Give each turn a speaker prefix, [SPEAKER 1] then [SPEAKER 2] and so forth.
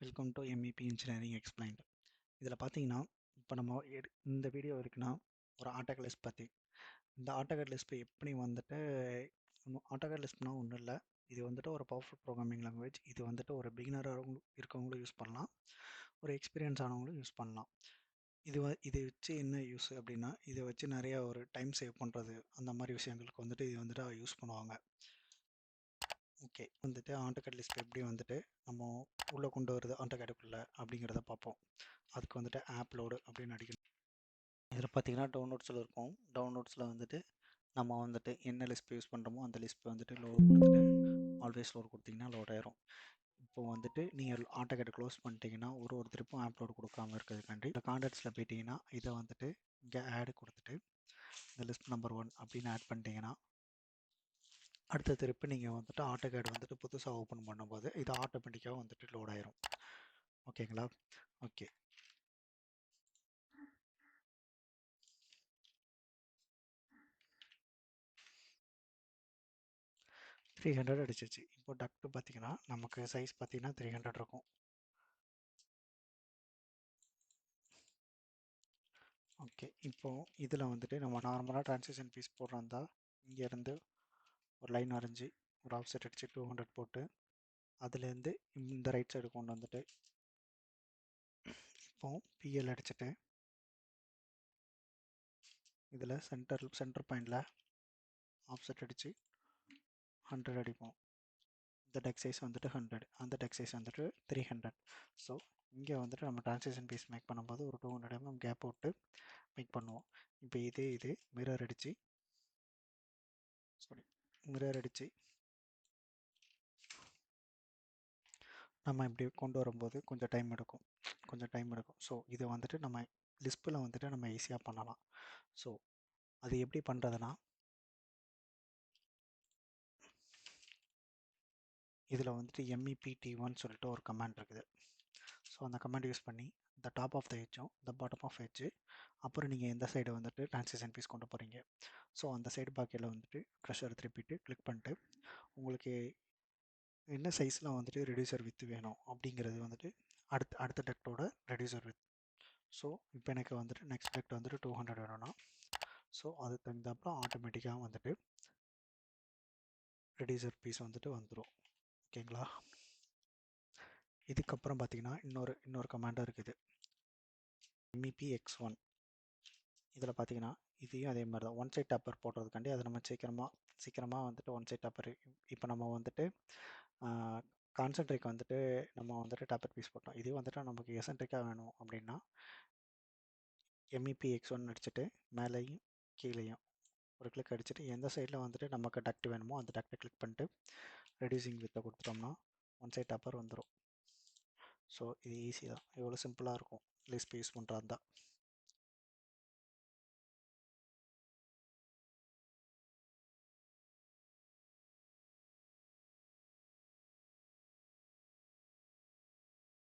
[SPEAKER 1] Welcome to MEP engineering explained. இதில் பார்த்தீங்கன்னா, இப்போ நம்ம இந்த வீடியோ இருக்குன்னா ஒரு ஆட்டோகேட் லிஸ்ட் பற்றி. இந்த ஆட்டோகேட் லிஸ்ட் எப்படி வந்துட்டு ஆட்டோகேட் லிஸ்ட்னா ஒன்றும் இல்லை. இது வந்துட்டு ஒரு பவர்ஃபுல் ப்ரோக்ராமிங் லாங்குவேஜ். இது வந்துட்டு ஒரு பிகினராக இருக்கவங்களும் யூஸ் பண்ணலாம், ஒரு எக்ஸ்பீரியன்ஸ் ஆனவங்களும் யூஸ் பண்ணலாம். இது வச்சு என்ன யூஸ் அப்படின்னா, இதை வச்சு நிறையா ஒரு டைம் சேவ் பண்ணுறது அந்த மாதிரி விஷயங்களுக்கு வந்துட்டு இது வந்துட்டு யூஸ் பண்ணுவாங்க. ஓகே, வந்துட்டு ஆட்டோகேட் லிஸ்ட் எப்படி வந்துட்டு நம்ம உள்ளே கொண்டு வருது ஆட்டோகேடுக்குள்ளே அப்படிங்கிறத பார்ப்போம். அதுக்கு வந்துட்டு ஆப் லோடு அப்படின்னு அடிக்கணும். இதில் பார்த்தீங்கன்னா டவுன்லோட்ஸில் இருக்கும். டவுன்லோட்ஸில் வந்துட்டு நம்ம வந்துட்டு என்ன லிஸ்ட் யூஸ் பண்ணுறோமோ அந்த லிஸ்ட் வந்துட்டு லோடு கொடுத்துட்டு ஆல்வேஸ் லோடு கொடுத்தீங்கன்னா லோட் ஆயிரும். இப்போ வந்துட்டு நீங்கள் ஆட்டோகேட் க்ளோஸ் பண்ணிட்டீங்கன்னா ஒரு திருப்பும் ஆப் லோடு கொடுக்காம இருக்கிறதுக்காண்டி இந்த கான்டாக்ட்ஸில் போயிட்டீங்கன்னா இதை வந்துட்டு இங்கே ஆடு கொடுத்துட்டு இந்த லிஸ்ட் நம்பர் 1 அப்படின்னு ஆட் பண்ணிட்டீங்கன்னா அடுத்த திருப்பி நீங்கள் வந்துட்டு ஆட்டோகேட் வந்துட்டு புதுசாக ஓப்பன் பண்ணும்போது இது ஆட்டோமேட்டிக்காக வந்துட்டு லோட் ஆயிரும். ஓகேங்களா? ஓகே, 300 அடிச்சிச்சு. இப்போ டக்ட் பார்த்தீங்கன்னா நமக்கு சைஸ் பார்த்தீங்கன்னா 300 இருக்கும். ஓகே, இப்போது இதில் வந்துட்டு நம்ம நார்மலாக ட்ரான்சிஷன் பீஸ் போடுறதா இங்கேருந்து ஒரு லைன் வரைஞ்சி ஒரு ஆஃப்செட் அடித்து 200 போட்டு அதுலேருந்து இந்த ரைட் சைடு கொண்டு வந்துட்டு இப்போது PL அடிச்சுட்டு இதில் சென்டர் பாயிண்டில் ஆஃப்செட் அடித்து 100 அடிப்போம். இந்த டெக் சைஸ் வந்துட்டு 100, அந்த டெக் சைஸ் வந்துட்டு 300. ஸோ இங்கே வந்துட்டு நம்ம ட்ரான்சிஷன் பீஸ் மேக் பண்ணும்போது ஒரு 200 mm கேப் விட்டு மேக் பண்ணுவோம். இப்போ இது மிரர் அடித்து நம்ம இப்படி கொண்டு வரும்போது கொஞ்சம் டைம் எடுக்கும். ஸோ இது வந்துட்டு நம்ம லிஸ்பில் வந்துட்டு நம்ம ஈஸியாக பண்ணலாம். ஸோ அது எப்படி பண்ணுறதுனா, இதில் வந்துட்டு MEPT1 சொல்லிட்டு ஒரு கமாண்ட் இருக்குது. ஸோ அந்த கமாண்ட் யூஸ் பண்ணி இந்த டாப் ஆஃப் த எட்ஜும் இந்த பாட்டம் ஆஃப் எட்ஜு அப்புறம் நீங்கள் எந்த சைடு வந்துட்டு ட்ரான்சிஷன் பீஸ் கொண்டு போகிறீங்க ஸோ அந்த சைடு பாக்கியில் வந்துட்டு க்ரஷர் திருப்பிட்டு கிளிக் பண்ணிட்டு உங்களுக்கு என்ன சைஸில் வந்துட்டு ரெடியூசர் வித் வேணும் அப்படிங்கிறது வந்துட்டு அடுத்த டெக்டோட ரெடியூசர் வித். ஸோ இப்போ எனக்கு வந்துட்டு நெக்ஸ்ட் டெக்ட் வந்துட்டு 200 வேணும்னா ஸோ அது தகுந்தாப்புல ஆட்டோமேட்டிக்காக வந்துட்டு ரெடியூசர் பீஸ் வந்துட்டு வந்துடும். ஓகேங்களா? இதுக்கப்புறம் பார்த்தீங்கன்னா இன்னொரு கமாண்டும் இருக்குது, MEPX1. இதில் பார்த்தீங்கன்னா இதையும் அதே மாதிரி தான் ஒன் சைட் டாப்பர் போடுறதுக்காண்டி அதை நம்ம சீக்கிரமாக வந்துட்டு ஒன் சைட் டாப்பர். இப்போ நம்ம வந்துட்டு கான்சென்ட்ரிக் வந்துட்டு நம்ம வந்துட்டு டாப்பர் பீஸ் போட்டோம். இது வந்துட்டு நமக்கு எசன்ட்ரிக்காக வேணும் அப்படின்னா MEPX1 அடிச்சுட்டு மேலேயும் கீழேயும் ஒரு கிளிக் அடிச்சுட்டு எந்த சைடில் வந்துட்டு நமக்கு டக்ட் வேணுமோ அந்த டக்டை கிளிக் பண்ணிட்டு ரெடியூசிங் வித்தை கொடுத்துட்டோம்னா ஒன் சைட் டாப்பர் வந்துடும். ஸோ இது ஈஸி தான், எவ்வளோ சிம்பிளாக இருக்கும் லிஸ்ட் யூஸ் பண்ணுறது தான்.